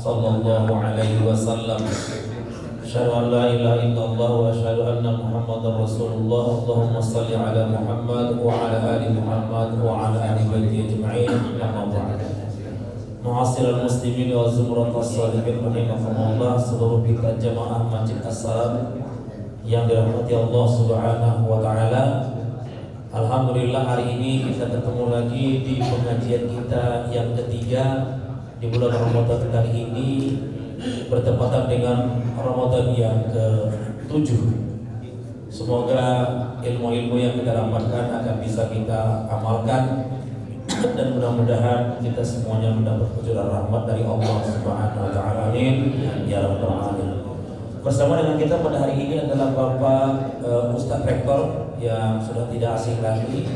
sallallahu alaihi wasallam. Asyhadu an la ilaha illallah wa asyhadu anna Muhammadar Rasulullah. Allahumma shalli ala Muhammad wa ala ali Muhammad wa ala ali baiti ajma'in. Amma ba'd. Mu'asyiral muslimin wa zumratus shalihin rahimakumullah, seluruh kita jamaah Masjid As-Salam yang dirahmati Allah Subhanahu wa taala. Alhamdulillah hari ini kita ketemu lagi di pengajian kita yang ketiga di bulan Ramadan kali ini, bertepatan dengan Ramadan yang ke-7. Semoga ilmu-ilmu yang kita dapatkan akan bisa kita amalkan dan mudah-mudahan kita semuanya mendapat kejuran rahmat dari Allah Subhanahu wa taala. Amin ya rabbal alamin. Bersama dengan kita pada hari ini adalah Bapak Ustadz Rektor yang sudah tidak asing lagi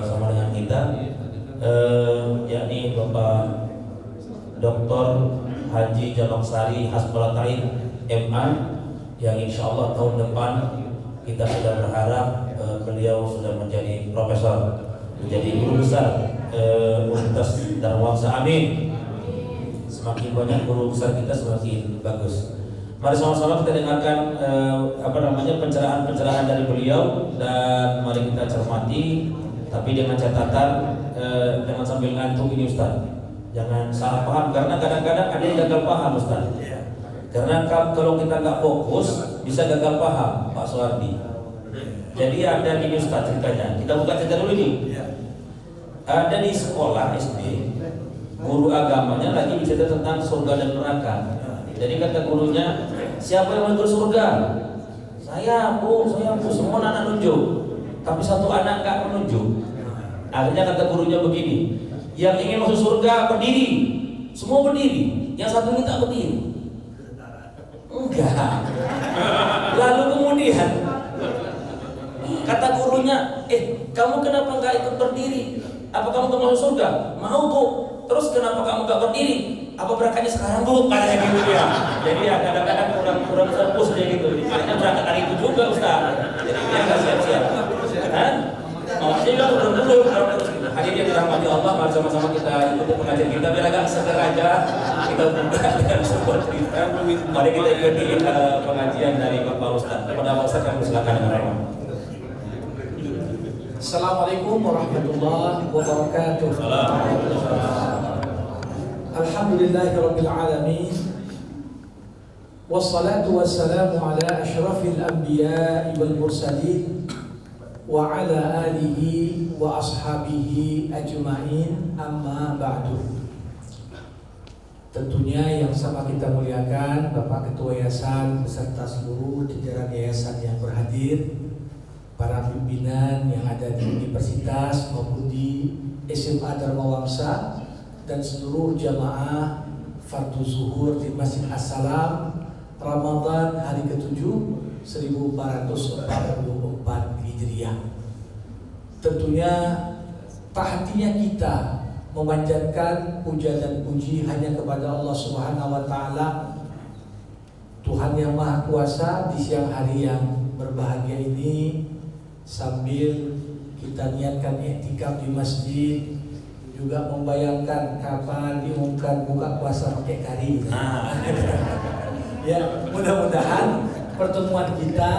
sama dengan kita, yakni Bapak Dr. Haji Jaloksari Hasbalatain MA, yang insya Allah tahun depan kita sudah berharap beliau sudah menjadi profesor, menjadi guru besar Universitas Darmawangsa. Amin. Semakin banyak guru besar kita semakin bagus. Mari sama-sama kita dengarkan pencerahan-pencerahan dari beliau, dan mari kita cermati, tapi dengan catatan jangan sambil ngantuk ini Ustaz. Jangan salah paham, karena kadang-kadang ada yang gagal paham Ustaz. Karena kalau kita nggak fokus bisa gagal paham Pak Suwardi. Jadi ada ini Ustaz ceritanya. Kita buka cerita dulu ini. Ada di sekolah SD, guru agamanya lagi bicara tentang surga dan neraka. Jadi kata gurunya, siapa yang mau masuk surga? Saya bu, semua anak nunjuk. Tapi satu anak nggak menunjuk. Akhirnya kata gurunya begini, yang ingin masuk surga berdiri, semua berdiri. Yang satu ini tak berdiri. Enggak. Lalu kemudian kata gurunya, kamu kenapa nggak ikut berdiri? Apa kamu mau masuk surga? Mau bu. Terus kenapa kamu nggak berdiri? Apa berangkatnya sekarang bu? Katanya gitu ya. Jadi ya kadang-kadang kurang fokus dia gitu. Makanya berangkat hari itu juga Ustaz. Jadi dia nggak siap-siap. Dia bilang dulu. Hadirin yang dirahmati Allah, mari sama-sama kita ikuti pengajian kita biar agak seger aja. Kita buka dengan sebuah cerita. Mari kita ikuti pengajian dari Bapak Ustaz. Kepada Bapak Ustaz, kami silakan dengan rahmat. Assalamualaikum warahmatullahi wabarakatuh. Alhamdulillahirabbil alamin. Wassalatu wassalamu ala asyrafil anbiya'i wal mursalin wa ala alihi wa ashabihi ajma'in, amma ba'du. Tentunya yang sama kita muliakan Bapak Ketua Yayasan beserta seluruh jajaran yayasan yang berhadir, para pimpinan yang ada di universitas maupun di SMA Darmawangsa, dan seluruh jamaah Fardhu Zuhur di Masjid As-Salam Ramadan hari ke-7 1444 Hijriah. Tentunya tak hentinya kita memanjatkan puja dan puji hanya kepada Allah Subhanahu wa taala, Tuhan yang Maha Kuasa, di siang hari yang berbahagia ini, sambil kita niatkan i'tikaf di masjid, juga membayangkan kapan diumumkan buka puasa pakai kari. Ya, mudah-mudahan pertemuan kita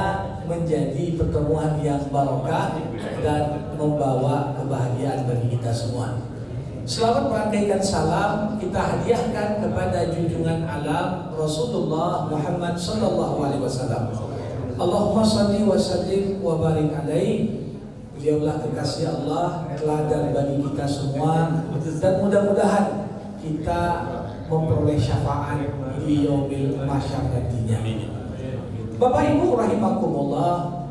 menjadi pertemuan yang barokah dan membawa kebahagiaan bagi kita semua. Selamat merangkaikan salam kita hadiahkan kepada junjungan alam Rasulullah Muhammad sallallahu alaihi wasallam. Allahumma shalli wa sallim wa barik alaihi. Beliaulah kekasih Allah, teladan bagi kita semua, dan mudah-mudahan kita memperoleh syafaat di yaumil mahsyar nantinya. Bapak Ibu rahimakumullah,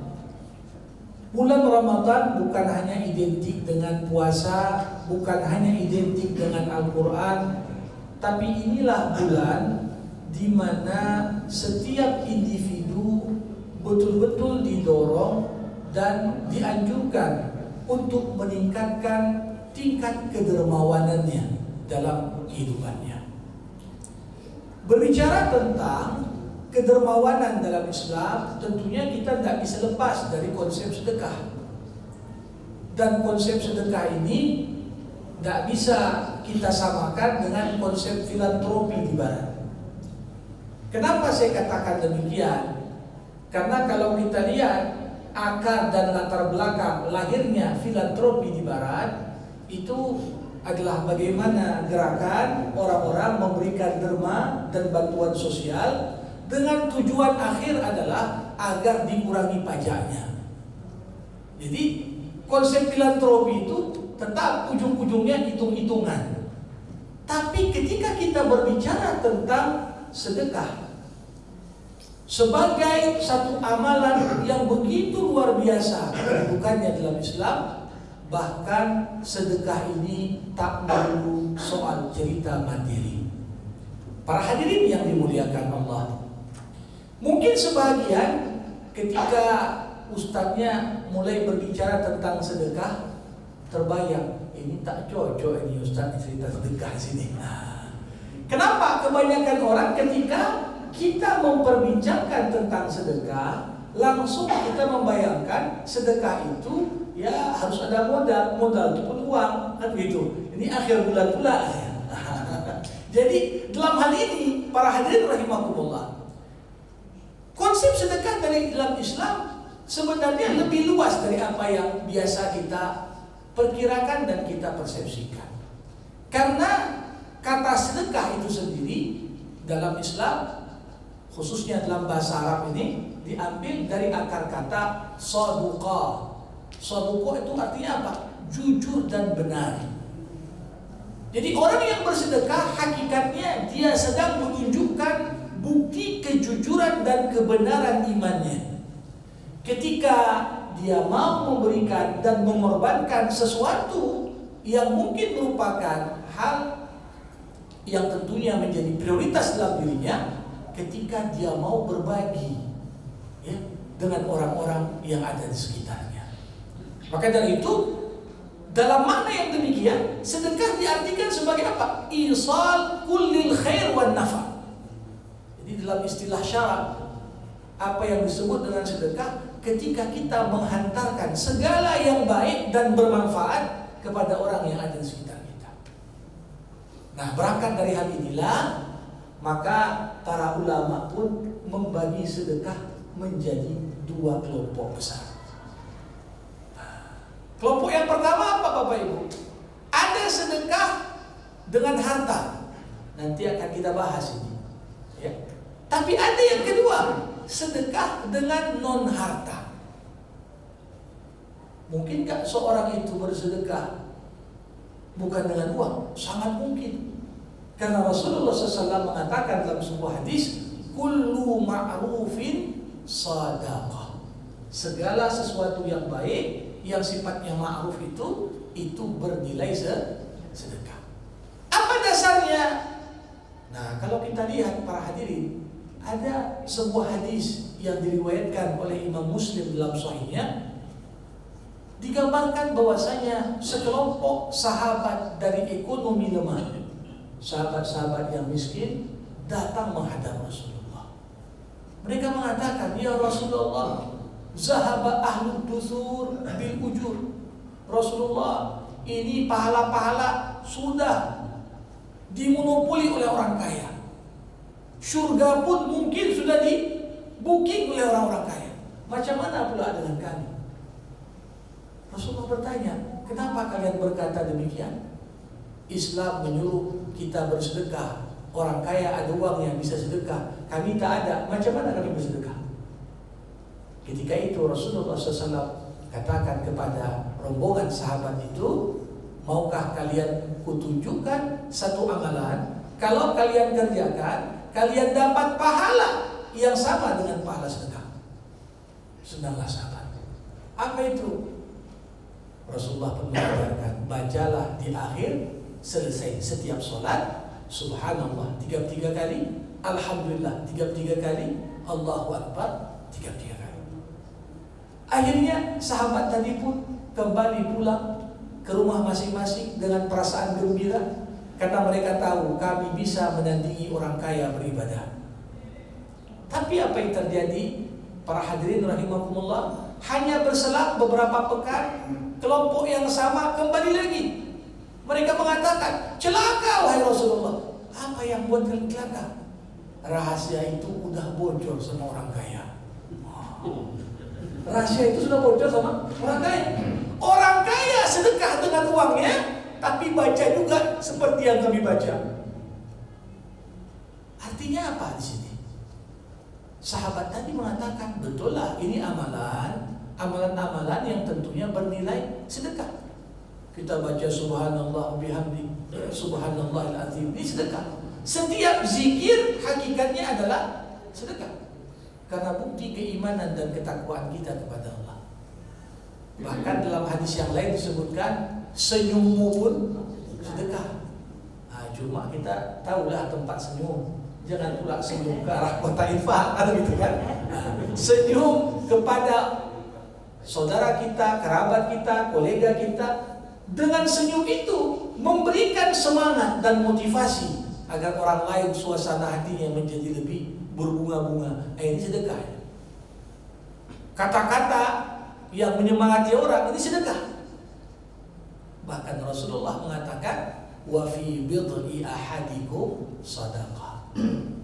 bulan Ramadan bukan hanya identik dengan puasa, bukan hanya identik dengan Al-Quran, tapi inilah bulan di mana setiap individu betul-betul didorong dan dianjurkan untuk meningkatkan tingkat kedermawanannya dalam kehidupannya. Berbicara tentang kedermawanan dalam Islam, tentunya kita tidak bisa lepas dari konsep sedekah. Dan konsep sedekah ini tidak bisa kita samakan dengan konsep filantropi di Barat. Kenapa saya katakan demikian? Karena kalau kita lihat akar dan latar belakang lahirnya filantropi di Barat, itu adalah bagaimana gerakan orang-orang memberikan derma dan bantuan sosial dengan tujuan akhir adalah agar dikurangi pajaknya. Jadi konsep filantropi itu tetap ujung-ujungnya hitung-hitungan. Tapi ketika kita berbicara tentang sedekah sebagai satu amalan yang begitu luar biasa kedudukannya dalam Islam, bahkan sedekah ini tak melulu soal cerita materi. Para hadirin yang dimuliakan Allah, mungkin sebagian ketika ustadznya mulai berbicara tentang sedekah terbayang, ini tak cocok ini ustadz cerita sedekah sini. Kenapa kebanyakan orang ketika kita memperbincangkan tentang sedekah, langsung kita membayangkan sedekah itu ya harus ada modal itu pun uang, kan gitu. Ini akhir bulan pula. Jadi dalam hal ini para hadirin rahimakumullah, konsep sedekah dari dalam Islam sebenarnya lebih luas dari apa yang biasa kita perkirakan dan kita persepsikan. Karena kata sedekah itu sendiri dalam Islam, khususnya dalam bahasa Arab ini, diambil dari akar kata saduqa. Saduqa itu artinya apa? Jujur dan benar. Jadi orang yang bersedekah hakikatnya dia sedang menunjukkan bukti kejujuran dan kebenaran imannya. Ketika dia mau memberikan dan mengorbankan sesuatu yang mungkin merupakan hal yang tentunya menjadi prioritas dalam dirinya, ketika dia mau berbagi ya, dengan orang-orang yang ada di sekitarnya. Maka dari itu, dalam makna yang demikian, sedekah diartikan sebagai apa? Isal kullil khair wan nafa. Jadi dalam istilah syarak, apa yang disebut dengan sedekah, ketika kita menghantarkan segala yang baik dan bermanfaat kepada orang yang ada di sekitar kita. Nah, berangkat dari hal inilah, maka para ulama pun membagi sedekah menjadi dua kelompok besar. Kelompok yang pertama apa Bapak Ibu? Ada sedekah dengan harta. Nanti akan kita bahas ini. Ya. Tapi ada yang kedua, sedekah dengan non harta. Mungkinkah seorang itu bersedekah bukan dengan uang? Sangat mungkin. Karena Rasulullah SAW mengatakan dalam sebuah hadis, kullu ma'rufin sadaqah. Segala sesuatu yang baik, yang sifatnya ma'ruf itu bernilai sedekah. Apa dasarnya? Nah, kalau kita lihat para hadirin, ada sebuah hadis yang diriwayatkan oleh Imam Muslim dalam sahihnya, digambarkan bahwasanya sekelompok sahabat dari ekonomi lemah, sahabat-sahabat yang miskin, datang menghadap Rasulullah. Mereka mengatakan, ya Rasulullah, zahaba ahlud dusur bil ujur. Rasulullah, ini pahala-pahala sudah dimonopoli oleh orang kaya. Surga pun mungkin sudah di-booking oleh orang-orang kaya. Macam mana pula dengan kami? Rasulullah bertanya, kenapa kalian berkata demikian? Islam menyuruh kita bersedekah. Orang kaya ada uang yang bisa sedekah, kami tak ada. Macam mana kami bersedekah? Ketika itu Rasulullah SAW katakan kepada rombongan sahabat itu, maukah kalian kutunjukkan satu amalan, kalau kalian kerjakan, kalian dapat pahala yang sama dengan pahala sedekah? Senanglah sahabat. Apa itu? Rasulullah pun mengajarkan, bacalah di akhir selesai setiap sholat, subhanallah 33 kali, alhamdulillah 33 kali, Allahu Akbar 33 kali. Akhirnya sahabat tadi pun kembali pulang ke rumah masing-masing dengan perasaan gembira, karena mereka tahu kami bisa menandingi orang kaya beribadah. Tapi apa yang terjadi? Para hadirin rahimakumullah, hanya berselang beberapa pekan, kelompok yang sama kembali lagi. Mereka mengatakan, celaka wahai Rasulullah. Apa yang buat kalian celaka? rahasia itu udah bocor sama orang kaya. Rahasia itu sudah bocor sama orang kaya. Orang kaya sedekah dengan uangnya, tapi baca juga seperti yang kami baca. Artinya apa di sini? Sahabat tadi mengatakan, betul lah, ini amalan-amalan yang tentunya bernilai sedekah. Kita baca subhanallah bihamdi, subhanallahil azim, ini sedekah. Setiap zikir hakikatnya adalah sedekah. Karena bukti keimanan dan ketakwaan kita kepada Allah. Bahkan dalam hadis yang lain disebutkan senyummu pun sedekah. Cuma kita tahulah tempat senyum. Jangan pula senyum ke arah kota infak, atau gitu kan? Senyum kepada saudara kita, kerabat kita, kolega kita. Dengan senyum itu memberikan semangat dan motivasi agar orang lain suasana hatinya menjadi lebih berbunga-bunga. Ini sedekah. Kata-kata yang menyemangati orang, ini sedekah. Bahkan Rasulullah mengatakan, wa fi bid'i ahadikum sadaqah.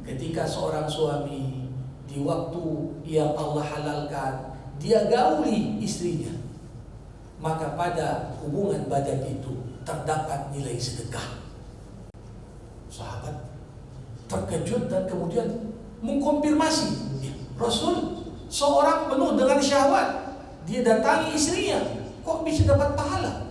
Ketika seorang suami di waktu yang Allah halalkan, dia gauli istrinya, maka pada hubungan badan itu terdapat nilai sedekah. Sahabat terkejut dan kemudian mengkonfirmasi, Rasul, seorang penuh dengan syahwat, dia datangi istrinya, kok bisa dapat pahala?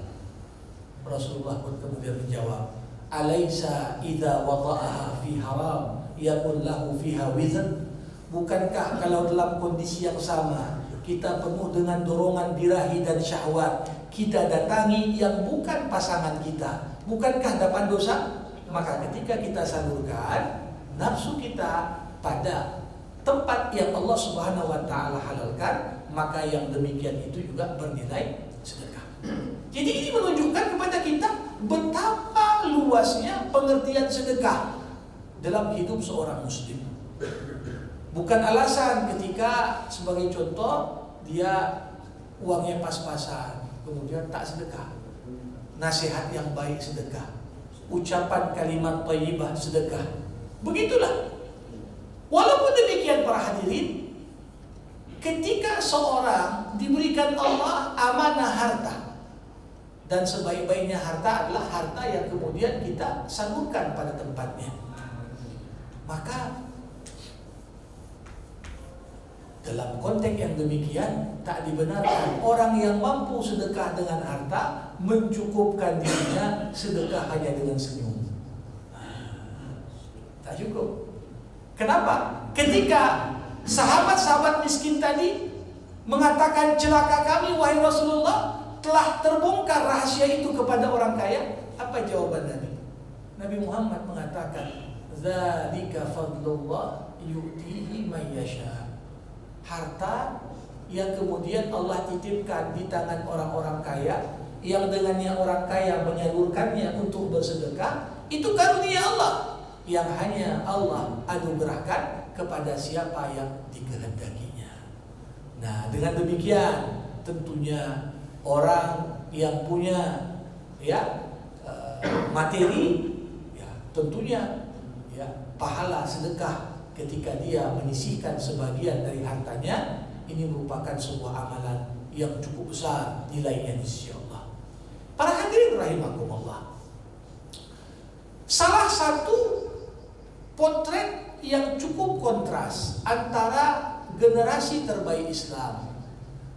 Rasulullah pun kemudian menjawab, alaysa idza wada'aha fi haram yakun lahu fiha wizn? Bukankah kalau dalam kondisi yang sama kita penuh dengan dorongan birahi dan syahwat, kita datangi yang bukan pasangan kita, bukankah dapat dosa? Maka ketika kita salurkan nafsu kita pada tempat yang Allah Subhanahu wa taala halalkan, maka yang demikian itu juga bernilai sedekah. Jadi ini menunjukkan kepada kita betapa luasnya pengertian sedekah dalam hidup seorang muslim. Bukan alasan ketika sebagai contoh dia uangnya pas-pasan kemudian tak sedekah. Nasihat yang baik sedekah, ucapan kalimat thayyibah sedekah. Begitulah. Walaupun demikian para hadirin, ketika seorang diberikan Allah amanah harta, dan sebaik-baiknya harta adalah harta yang kemudian kita salurkan pada tempatnya, maka dalam konteks yang demikian tak dibenarkan orang yang mampu sedekah dengan harta mencukupkan dirinya sedekah hanya dengan senyum. Tak cukup. Kenapa? Ketika sahabat-sahabat miskin tadi mengatakan, celaka kami wahai Rasulullah, telah terbongkar rahasia itu kepada orang kaya, apa jawaban Nabi? Nabi Muhammad mengatakan, dzalika fadlullah yu'tihi may yasha. Harta yang kemudian Allah titipkan di tangan orang-orang kaya, yang dengannya orang kaya menyalurkannya untuk bersedekah, itu karunia Allah yang hanya Allah anugerahkan kepada siapa yang dikehendakinya. Nah, dengan demikian tentunya orang yang punya materi, tentunya pahala sedekah ketika dia menyisihkan sebagian dari hartanya, ini merupakan sebuah amalan yang cukup besar nilainya insyaallah. Para hadirin rahimakumullah, salah satu potret yang cukup kontras antara generasi terbaik Islam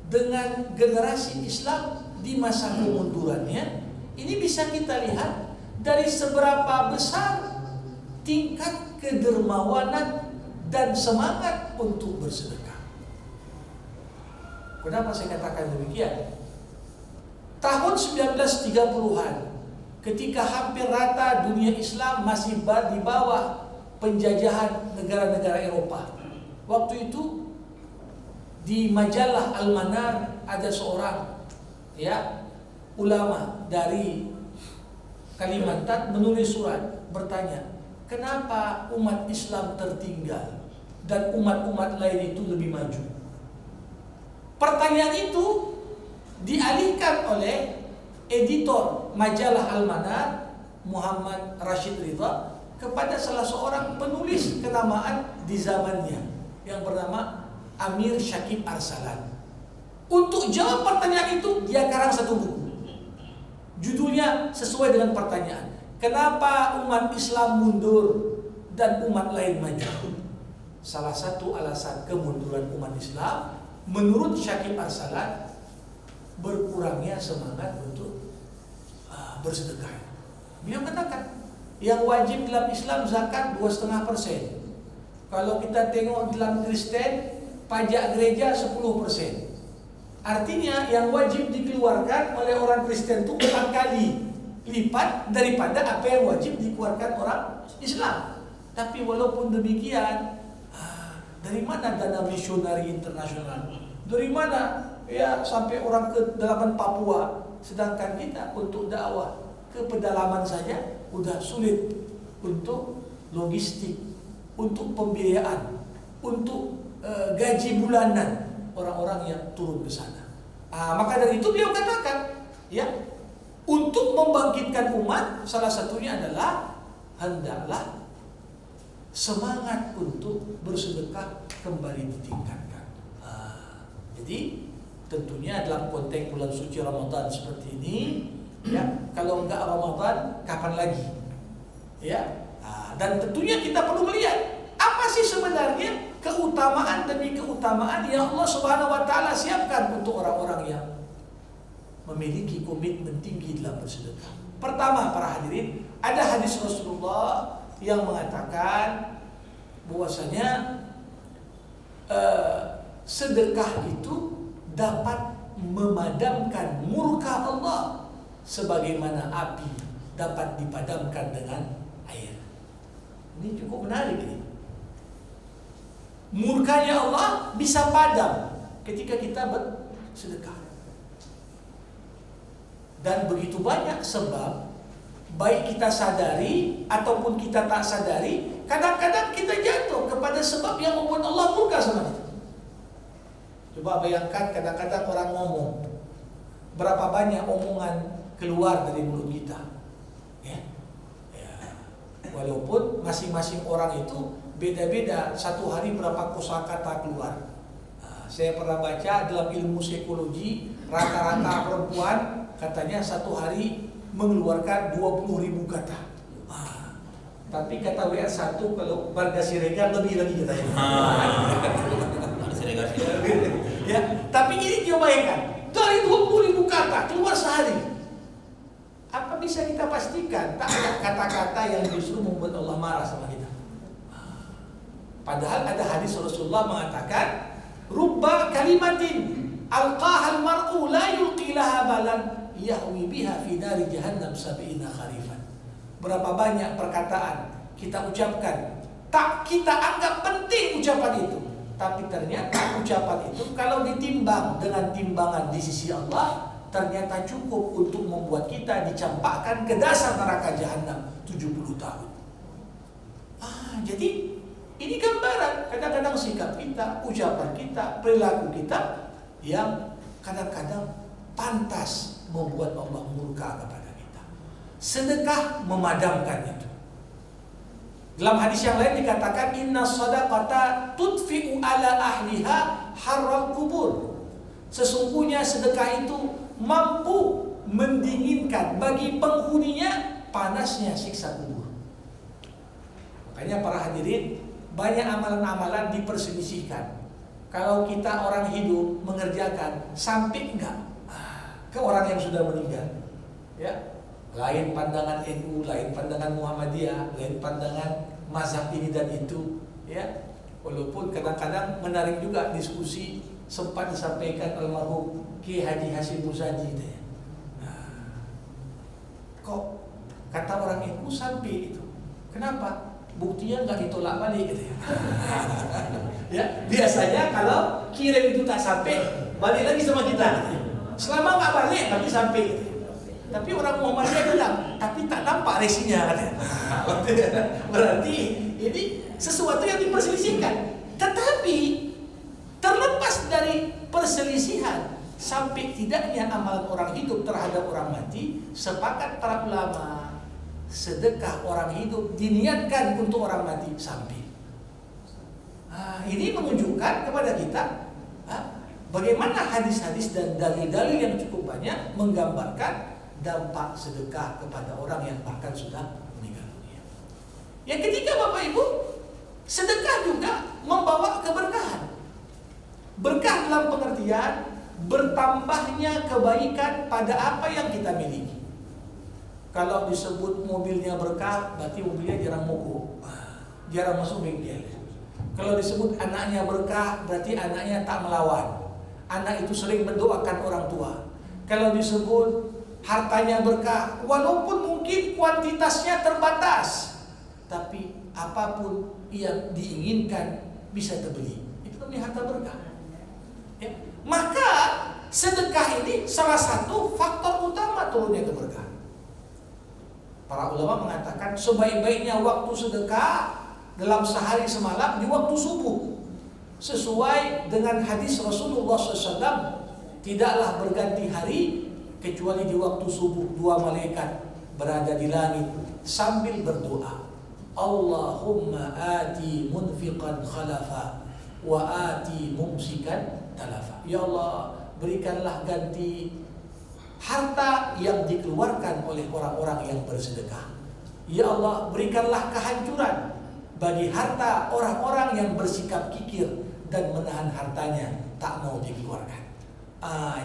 dengan generasi Islam di masa kemundurannya, ini bisa kita lihat dari seberapa besar tingkat kedermawanan dan semangat untuk bersedekah. Kenapa saya katakan demikian? Tahun 1930-an, ketika hampir rata dunia Islam masih di bawah penjajahan negara-negara Eropa. Waktu itu di majalah Al-Manar ada seorang ulama dari Kalimantan menulis surat bertanya, kenapa umat Islam tertinggal dan umat-umat lain itu lebih maju? Pertanyaan itu dialihkan oleh editor majalah Al-Manar, Muhammad Rashid Ridha, kepada salah seorang penulis kenamaan di zamannya yang bernama Amir Syakib Arsalan. Untuk jawab pertanyaan itu dia karang satu buku. Judulnya sesuai dengan pertanyaan. Kenapa umat Islam mundur dan umat lain maju? Salah satu alasan kemunduran umat Islam menurut Syakib Arsalan berkurangnya semangat untuk bersedekah. Beliau katakan yang wajib dalam Islam zakat 2,5%. Kalau kita tengok dalam Kristen pajak gereja 10%. Artinya yang wajib dikeluarkan oleh orang Kristen itu 4 kali lipat daripada apa yang wajib dikeluarkan orang Islam. Tapi walaupun demikian, dari mana dana misionari internasional? Dari mana ya sampai orang ke dalaman Papua? Sedangkan kita untuk dakwah ke pedalaman saja udah sulit untuk logistik, untuk pembiayaan, untuk gaji bulanan orang-orang yang turun ke sana. Maka dari itu beliau katakan, ya, untuk membangkitkan umat salah satunya adalah hendaklah semangat untuk bersedekah kembali ditingkatkan. Jadi tentunya dalam konteks bulan suci Ramadan seperti ini, ya, kalau enggak Ramadan kapan lagi? Ya, dan tentunya kita perlu melihat apa sih sebenarnya keutamaan demi keutamaan yang Allah Subhanahu wa taala siapkan untuk orang-orang yang memiliki komitmen tinggi dalam bersedekah. Pertama, para hadirin, ada hadis Rasulullah yang mengatakan bahwasanya sedekah itu dapat memadamkan murka Allah sebagaimana api dapat dipadamkan dengan air. Ini cukup menarik ini. Murkanya Allah bisa padam ketika kita bersedekah. Dan begitu banyak sebab, baik kita sadari ataupun kita tak sadari, kadang-kadang kita jatuh kepada sebab yang membuat Allah murka sama kita. Coba bayangkan kadang-kadang orang ngomong, berapa banyak omongan keluar dari mulut kita, ya. Walaupun masing-masing orang itu beda-beda, satu hari berapa kosakata keluar. Saya pernah baca dalam ilmu psikologi, rata-rata perempuan katanya satu hari mengeluarkan 20.000 kata. Tapi kata WR1 kalau Warga Siregar lebih lagi katanya. Ya, tapi ini coba bayangkan, dari 20.000 kata keluar sehari. Apa bisa kita pastikan tak ada kata-kata yang justru membuat Allah marah sama kita? Padahal ada hadis Rasulullah mengatakan, rubba kalimatin alqahal mar'u la yulqi laha balan yahwi biha fi dari jahannam sab'ina kharifan. Berapa banyak perkataan kita ucapkan, tak kita anggap penting ucapan itu, tapi ternyata ucapan itu kalau ditimbang dengan timbangan di sisi Allah, ternyata cukup untuk membuat kita dicampakkan ke dasar neraka jahanam 70 tahun. Jadi ini gambaran kadang-kadang sikap kita, ucapan kita, perilaku kita yang kadang-kadang pantas membuat Allah murka kepada kita. Sedekah memadamkan itu. Dalam hadis yang lain dikatakan, inna sadaqata tudfi'u ala ahliha harral kubur. Sesungguhnya sedekah itu mampu mendinginkan bagi penghuninya panasnya siksa kubur. Makanya para hadirin, banyak amalan-amalan diperselisihkan. Kalau kita orang hidup mengerjakan, sampai enggak ke orang yang sudah meninggal, ya, lain pandangan NU, lain pandangan Muhammadiyah, lain pandangan mazhab ini dan itu, ya. Walaupun kadang-kadang menarik juga diskusi sempat disampaikan almarhum Ki Haji Hasyim Muzadi, ya. Kok kata orang NU sampai itu? Kenapa? Buktinya nggak ditolak balik gitu ya. Ya, biasanya kalau kirim itu tak sampai, balik lagi sama kita. Selama nggak balik, bagi sampai. Tapi orang Muhammadiyah bilang, tapi tak nampak resinya katanya. Berarti ini sesuatu yang diperselisihkan. Tetapi terlepas dari perselisihan, sampai tidaknya amalan orang hidup terhadap orang mati, sepakat para ulama, sedekah orang hidup diniatkan untuk orang mati sampai. Ini menunjukkan kepada kita bagaimana hadis-hadis dan dalil-dalil yang cukup banyak menggambarkan dampak sedekah kepada orang yang bahkan sudah meninggal dunia. Yang ketiga, Bapak Ibu, sedekah juga membawa keberkahan. Berkah dalam pengertian bertambahnya kebaikan pada apa yang kita miliki. Kalau disebut mobilnya berkah, berarti mobilnya jarang mogok, jarang masuk bengkel. Kalau disebut anaknya berkah, berarti anaknya tak melawan. Anak itu sering mendoakan orang tua. Kalau disebut hartanya berkah, walaupun mungkin kuantitasnya terbatas, tapi apapun yang diinginkan bisa terbeli. Itu namanya harta berkah. Ya. Maka sedekah ini salah satu faktor utama turunnya keberkahan. Para ulama mengatakan sebaik-baiknya waktu sedekah dalam sehari semalam di waktu subuh. Sesuai dengan hadis Rasulullah SAW, tidaklah berganti hari kecuali di waktu subuh dua malaikat berada di langit sambil berdoa, Allahumma ati munfiqan khalafa wa ati mumsikan talafa. Ya Allah, berikanlah ganti harta yang dikeluarkan oleh orang-orang yang bersedekah. Ya Allah, berikanlah kehancuran bagi harta orang-orang yang bersikap kikir dan menahan hartanya tak mau dikeluarkan.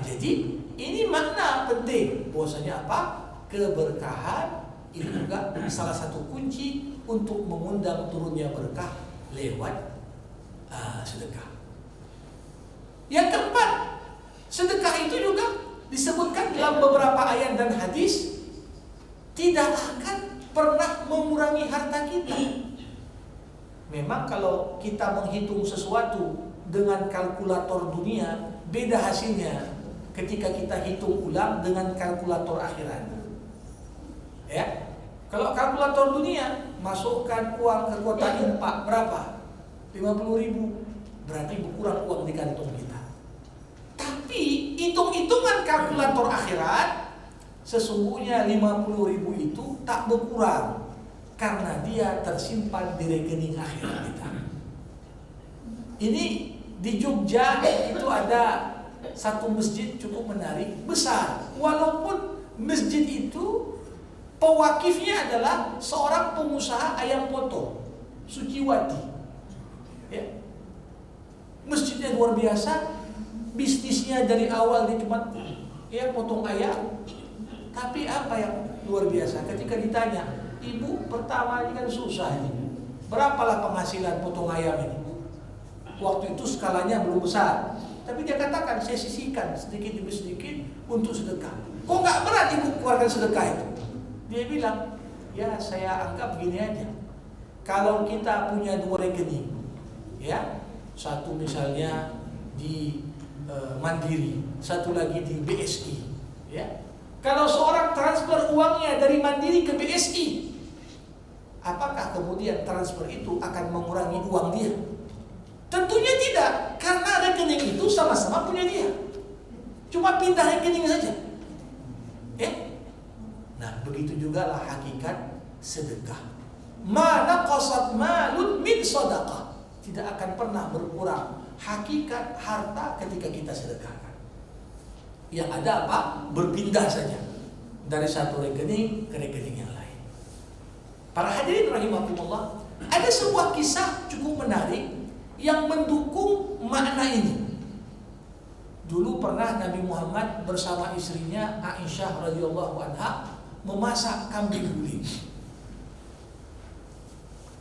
Jadi ini makna penting bahwasanya apa? Keberkahan itu juga salah satu kunci untuk mengundang turunnya berkah lewat sedekah. Yang keempat, sedekah itu juga disebutkan dalam beberapa ayat dan hadis tidak akan pernah mengurangi harta kita. Memang kalau kita menghitung sesuatu dengan kalkulator dunia, beda hasilnya ketika kita hitung ulang dengan kalkulator akhirat. Ya, kalau kalkulator dunia masukkan uang ke kotak infak berapa? 50.000, berarti berkurang uang di kantong kita. Tapi hitung-hitungan kalkulator akhirat, sesungguhnya 50.000 itu tak berkurang karena dia tersimpan di rekening akhirat kita. Ini di Jogja itu ada satu masjid cukup menarik, besar. Walaupun masjid itu pewakifnya adalah seorang pengusaha ayam potong, Suciwati. Ya. Masjidnya luar biasa, bisnisnya dari awal dia cuma potong ayam. Tapi apa yang luar biasa? Ketika ditanya, ibu pertama ini kan susah ini, berapalah penghasilan potong ayam ini? Waktu itu skalanya belum besar, tapi dia katakan saya sisihkan sedikit demi sedikit untuk sedekah. Kok nggak berat ibu keluarkan sedekah itu? Dia bilang, ya saya anggap gini aja, kalau kita punya dua rekening, ya satu misalnya di Mandiri, satu lagi di BSI, ya. Kalau seorang transfer uangnya dari Mandiri ke BSI, apakah kemudian transfer itu akan mengurangi uang dia? Tentunya tidak, karena rekening itu sama-sama punya dia. Cuma pindah rekening saja. Nah, begitu juga lah hakikat sedekah. Mana qasad malun min sadaqah. Tidak akan pernah berkurang hakikat harta ketika kita sedekahkan. Yang ada apa? Berpindah saja dari satu rekening ke rekening yang lain. Para hadirin rahimakumullah, ada sebuah kisah cukup menarik yang mendukung makna ini. Dulu pernah Nabi Muhammad bersama istrinya Aisyah radhiyallahu anha memasak kambing guling.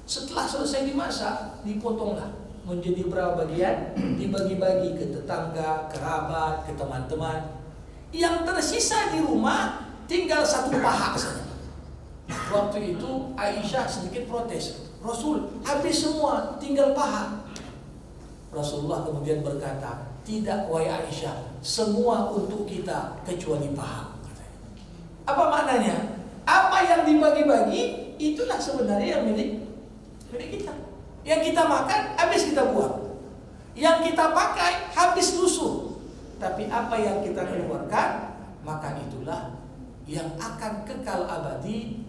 Setelah selesai dimasak, dipotonglah menjadi berapa bagian, dibagi-bagi ke tetangga, kerabat, ke teman-teman. Yang tersisa di rumah tinggal satu paha saja. Waktu itu Aisyah sedikit protes, Rasul, habis semua, tinggal paha. Rasulullah kemudian berkata, tidak wahai Aisyah, semua untuk kita kecuali paha. Apa maknanya? Apa yang dibagi-bagi itulah sebenarnya yang milik kita. Yang kita makan habis kita buang, yang kita pakai habis lusuh. Tapi apa yang kita keluarkan, maka itulah yang akan kekal abadi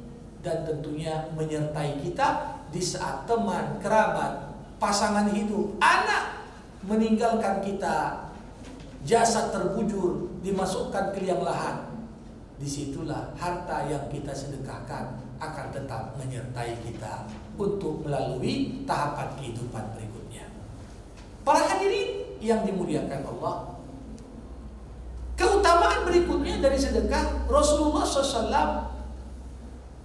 dan tentunya menyertai kita di saat teman, kerabat, pasangan hidup, anak meninggalkan kita, jasad terbujur, dimasukkan ke liang lahat. Disitulah harta yang kita sedekahkan akan tetap menyertai kita untuk melalui tahapan kehidupan berikutnya. Para hadirin yang dimuliakan Allah, keutamaan berikutnya dari sedekah, Rasulullah SAW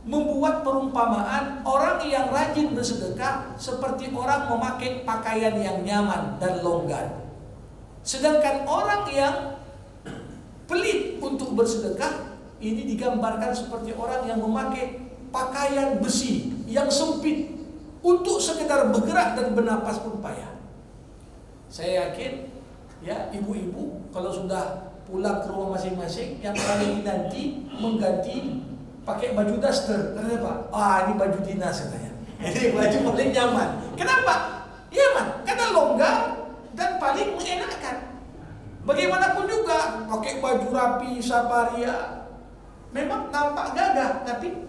membuat perumpamaan orang yang rajin bersedekah seperti orang memakai pakaian yang nyaman dan longgar. Sedangkan orang yang pelit untuk bersedekah ini digambarkan seperti orang yang memakai pakaian besi yang sempit untuk sekedar bergerak dan bernapas pun payah. Saya yakin ya, ibu-ibu kalau sudah pulang ke rumah masing-masing, yang paling nanti mengganti pakai baju daster. Kenapa? Ini baju dinas katanya. Ini baju paling nyaman. Kenapa? Nyaman, karena longgar dan paling mengenakan. Bagaimanapun juga pakai baju rapi, saparia, memang nampak gagah, tapi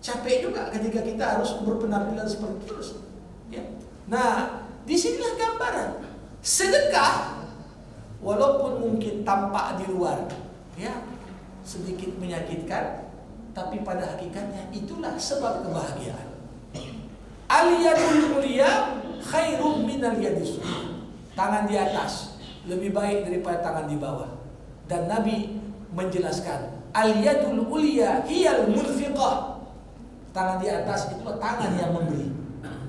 capek juga ketika kita harus berpenampilan seperti itu terus. Ya. Nah, disinilah gambaran sedekah, walaupun mungkin tampak di luar, ya sedikit menyakitkan, tapi pada hakikatnya itulah sebab kebahagiaan. Al-yadul ulya khairum minal yadis. Tangan di atas lebih baik daripada tangan di bawah. Dan Nabi menjelaskan, al-yadul ulya hiyal munfiqah. Tangan di atas itulah tangan yang memberi,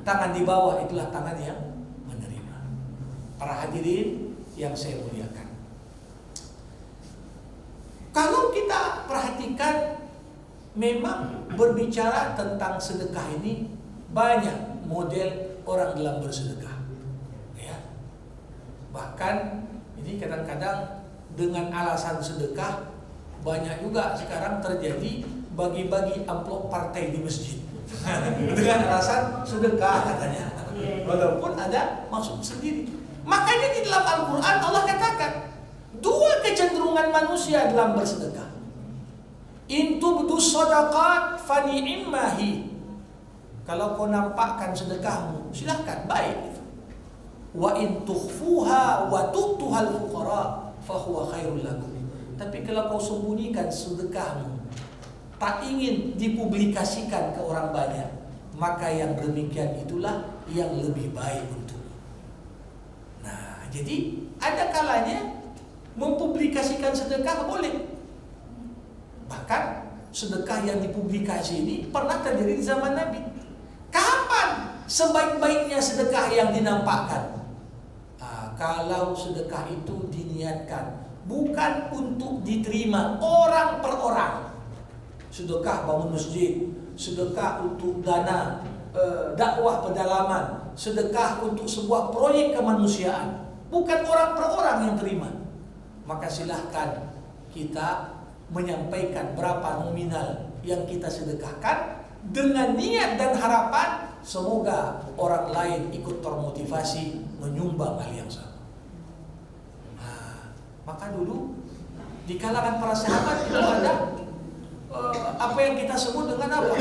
tangan di bawah itulah tangan yang menerima. Para hadirin yang saya muliakan, kalau kita perhatikan, memang berbicara tentang sedekah ini banyak model orang dalam bersedekah. Ya. Bahkan ini kadang-kadang dengan alasan sedekah, banyak juga sekarang terjadi bagi-bagi amplop partai di masjid dengan alasan sedekah katanya, walaupun ada maksud sendiri. Makanya di dalam Al-Quran Allah katakan dua kecenderungan manusia dalam bersedekah. In tubdu sadaqat fani'immahi. Kalau kau nampakkan sedekahmu, silahkan, baik. Wa in tukhfuha wa tu'tuhal fuqara fahuwa khairul lakum. Tapi kalau kau sembunyikan sedekahmu, tak ingin dipublikasikan ke orang banyak, maka yang demikian itulah yang lebih baik untukmu. Nah, jadi ada kalanya mempublikasikan sedekah boleh. Bahkan sedekah yang dipublikasi ini pernah terjadi di zaman Nabi. Kapan sebaik-baiknya sedekah yang dinampakkan? Kalau sedekah itu diniatkan bukan untuk diterima orang per orang. Sedekah bangun masjid, sedekah untuk dana dakwah pedalaman, sedekah untuk sebuah proyek kemanusiaan, bukan orang per orang yang terima. Maka silahkan kita menyampaikan berapa nominal yang kita sedekahkan dengan niat dan harapan semoga orang lain ikut termotivasi menyumbang hal yang sama. Maka dulu di kalangan para sahabat itu ada apa yang kita sebut dengan apa?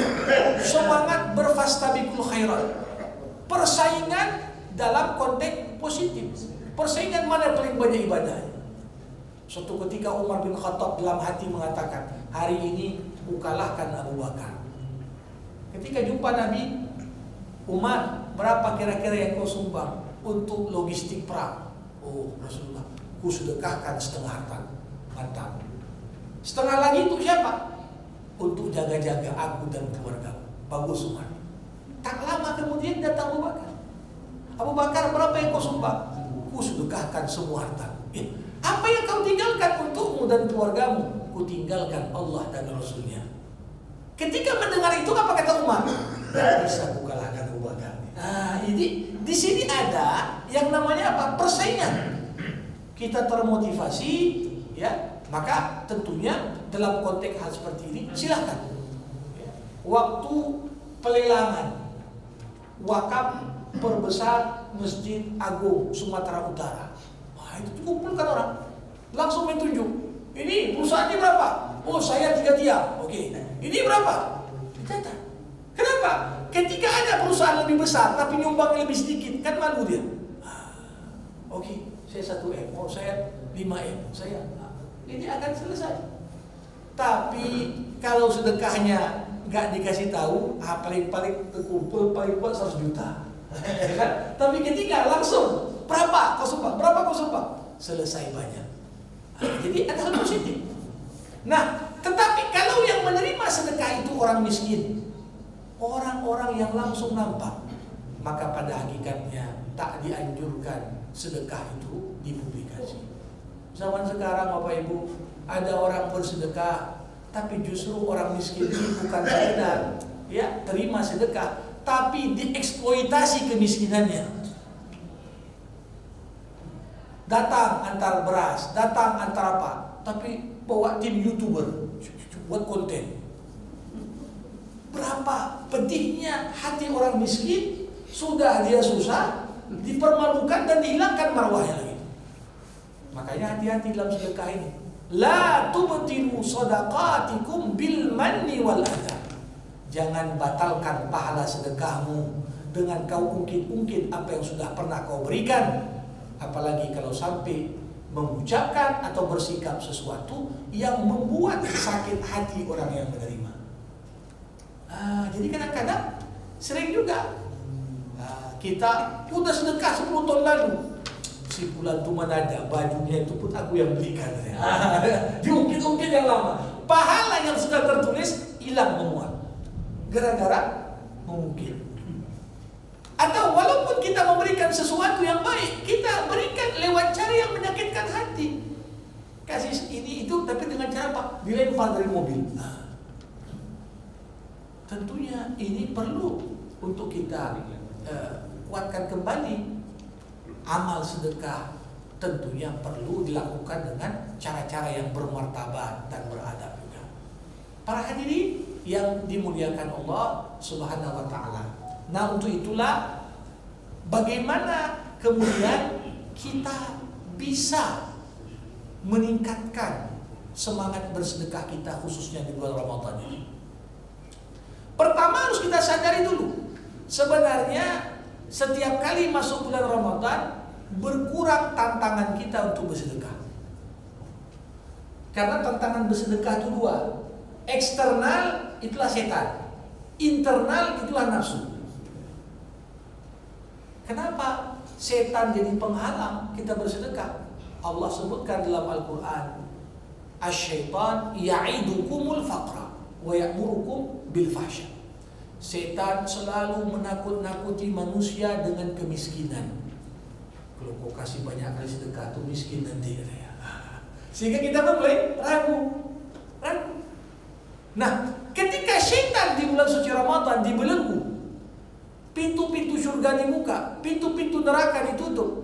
Semangat berfastabiqul khairat. Persaingan dalam konteks positif. Persaingan mana paling banyak ibadahnya. Suatu ketika Umar bin Khattab dalam hati mengatakan, hari ini ku kalahkan Abu Bakar. Ketika jumpa Nabi, Umar, berapa kira-kira yang kau sumbang untuk logistik perang? Oh Rasulullah, ku sedekahkan setengah harta. Mantap. Setengah lagi untuk siapa? Untuk jaga-jaga aku dan keluarga. Bagus Umar. Tak lama kemudian datang Abu Bakar. Abu Bakar, berapa yang kau sumbang? Ku sedekahkan semua harta. Apa yang kau tinggalkan untukmu dan keluargamu? Ku tinggalkan Allah dan Rasulnya. Ketika mendengar itu, apa kata Umar? Tidak bisa ku kalahkan Abu Bakar. Nah, ini di sini ada yang namanya apa? Persaingan. Kita termotivasi, ya. Maka tentunya dalam konteks hal seperti ini silakan. Waktu pelelangan wakaf perbesar Masjid Agung Sumatera Utara. Itu dikumpulkan orang, langsung menunjuk. Ini perusahaannya berapa? Oh saya 3 tiang. Oke. Ini berapa? Dicatat. Kenapa? Ketika ada perusahaan lebih besar tapi nyumbang lebih sedikit, kan malu dia. Oke, saya 1M, oh saya 5M, saya ini akan selesai. Tapi kalau sedekahnya nggak dikasih tahu, paling-paling terkumpul paling kuat 100 juta. Kan? Tapi ketika langsung berapa kau sumbang, berapa kau sumbang, selesai banyak. Jadi ada hal positif. Nah, tetapi kalau yang menerima sedekah itu orang miskin, orang-orang yang langsung nampak, maka pada hakikatnya tak dianjurkan sedekah itu dipublikasi. Zaman sekarang Bapak Ibu, ada orang bersedekah, tapi justru orang miskin ini bukan sekedar terima sedekah, tapi dieksploitasi kemiskinannya. Datang antar beras, datang antar apa, tapi bawa tim YouTuber buat konten. Berapa pedihnya hati orang miskin, sudah dia susah, dipermalukan dan dihilangkan marwahnya lagi. Makanya hati-hati dalam sedekah ini. La tubtilu sadaqatikum bil manni wal adha. Jangan batalkan pahala sedekahmu dengan kau ungkit-ungkit apa yang sudah pernah kau berikan. Apalagi kalau sampai mengucapkan atau bersikap sesuatu yang membuat sakit hati orang yang menerima. Jadi kadang-kadang sering juga kita udah sedekah 10 tahun lalu, si bulan itu mana ada, bajunya itu pun aku yang belikan. Diungkit-ungkit yang lama, pahala yang sudah tertulis hilang menguap gara-gara mengungkit. Atau walaupun kita memberikan sesuatu yang baik, kita berikan lewat cara yang menyakitkan hati. Kasih ini itu tapi dengan cara apa? Dilempar dari mobil. Tentunya ini perlu untuk kita kuatkan kembali. Amal sedekah tentunya perlu dilakukan dengan cara-cara yang bermartabat dan beradab juga. Para hadirin yang dimuliakan Allah Subhanahu wa taala. Nah, untuk itulah bagaimana kemudian kita bisa meningkatkan semangat bersedekah kita khususnya di bulan Ramadan ini. Pertama harus kita sadari dulu, sebenarnya setiap kali masuk bulan Ramadan berkurang tantangan kita untuk bersedekah. Karena tantangan bersedekah itu dua. Eksternal itulah setan, internal itulah nafsu. Kenapa setan jadi penghalang kita bersedekah? Allah sebutkan dalam Al-Quran, Asy-syaitan ya'idukumul faqra wa ya'murukum bil fahsya. Setan selalu menakut-nakuti manusia dengan kemiskinan. Kalau kau kasih banyak kali sedekah tuh miskin nanti ya. Sehingga kita mulai ragu. Nah, ketika setan di bulan suci Ramadan dibelenggu, pintu-pintu surga dibuka, pintu-pintu neraka ditutup,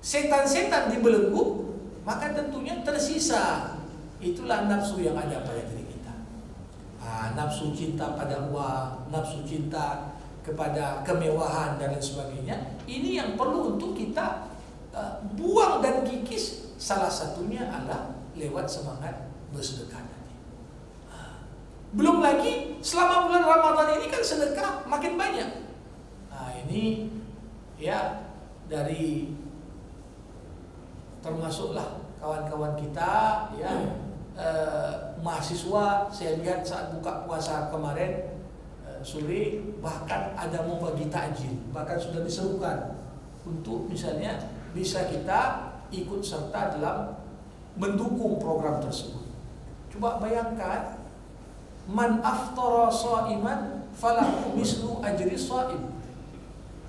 setan-setan dibelenggu, maka tentunya tersisa itulah nafsu yang ada pada diri kita. Nafsu cinta pada uang, nafsu cinta kepada kemewahan dan lain sebagainya. Ini yang perlu untuk kita buang dan kikis. Salah satunya adalah lewat semangat bersedekah tadi. Belum lagi selama bulan Ramadan ini kan sedekah makin banyak. Ini ya dari termasuklah kawan-kawan kita ya. Mahasiswa saya lihat saat buka puasa kemarin sore bahkan ada mau bagi takjil, bahkan sudah diserukan untuk misalnya bisa kita ikut serta dalam mendukung program tersebut. Coba bayangkan, man aftara shaiman falahu mislu ajri shaim.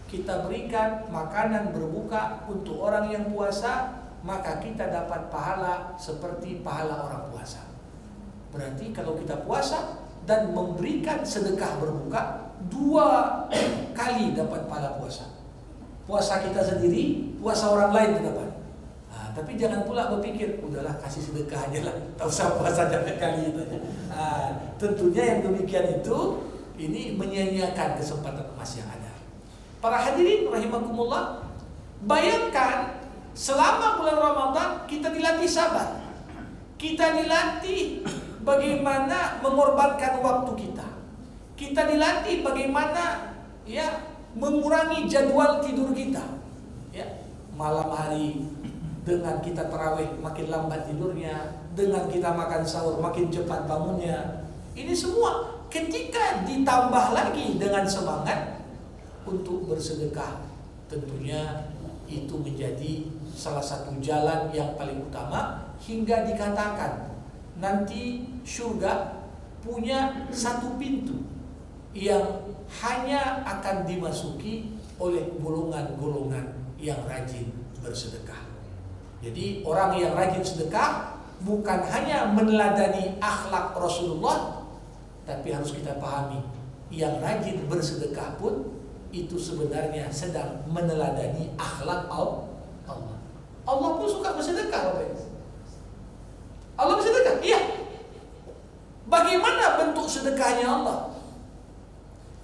Kita berikan makanan berbuka untuk orang yang puasa, maka kita dapat pahala seperti pahala orang puasa. Berarti kalau kita puasa dan memberikan sedekah berbuka, 2 kali dapat pahala puasa. Puasa kita sendiri, puasa orang lain dapat. Tapi jangan pula berpikir, udahlah kasih sedekah aja lah, tak usah puasa jangan kali itu. Tentunya yang demikian itu, ini menyia-nyiakan kesempatan emas yang ada. Para hadirin rahimakumullah, bayangkan selama bulan Ramadan kita dilatih sabar, kita dilatih bagaimana mengorbankan waktu kita, Kita dilatih bagaimana ya mengurangi jadwal tidur kita. Ya, malam hari dengan kita tarawih makin lambat tidurnya, dengan kita makan sahur makin cepat bangunnya. Ini semua ketika ditambah lagi dengan semangat untuk bersedekah, tentunya itu menjadi salah satu jalan yang paling utama, hingga dikatakan nanti surga punya satu pintu yang hanya akan dimasuki oleh golongan-golongan yang rajin bersedekah. Jadi orang yang rajin sedekah bukan hanya meneladani akhlak Rasulullah, tapi harus kita pahami, yang rajin bersedekah pun itu sebenarnya sedang meneladani akhlak Allah. Allah pun suka bersedekah, Bapak. Allah bersedekah, iya. Bagaimana bentuk sedekahnya Allah?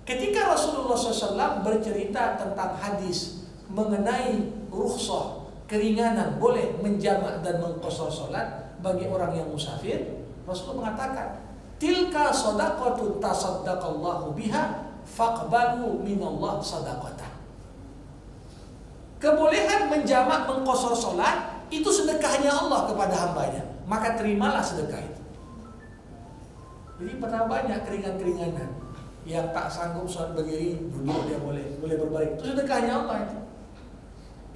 Ketika Rasulullah SAW bercerita tentang hadis mengenai rukhsah, keringanan boleh menjamak dan mengqashar salat bagi orang yang musafir, Rasulullah mengatakan, tilka shadaqatun tasaddaqallahu biha faqbalu minallah sadaqatah. Kebolehan menjamak mengqashar salat itu sedekahnya Allah kepada hambanya, maka terimalah sedekah itu. Jadi betapa banyak keringan-keringanan yang tak sanggup sholat berdiri, duduk dia boleh berbaring. Itu sedekahnya Allah itu.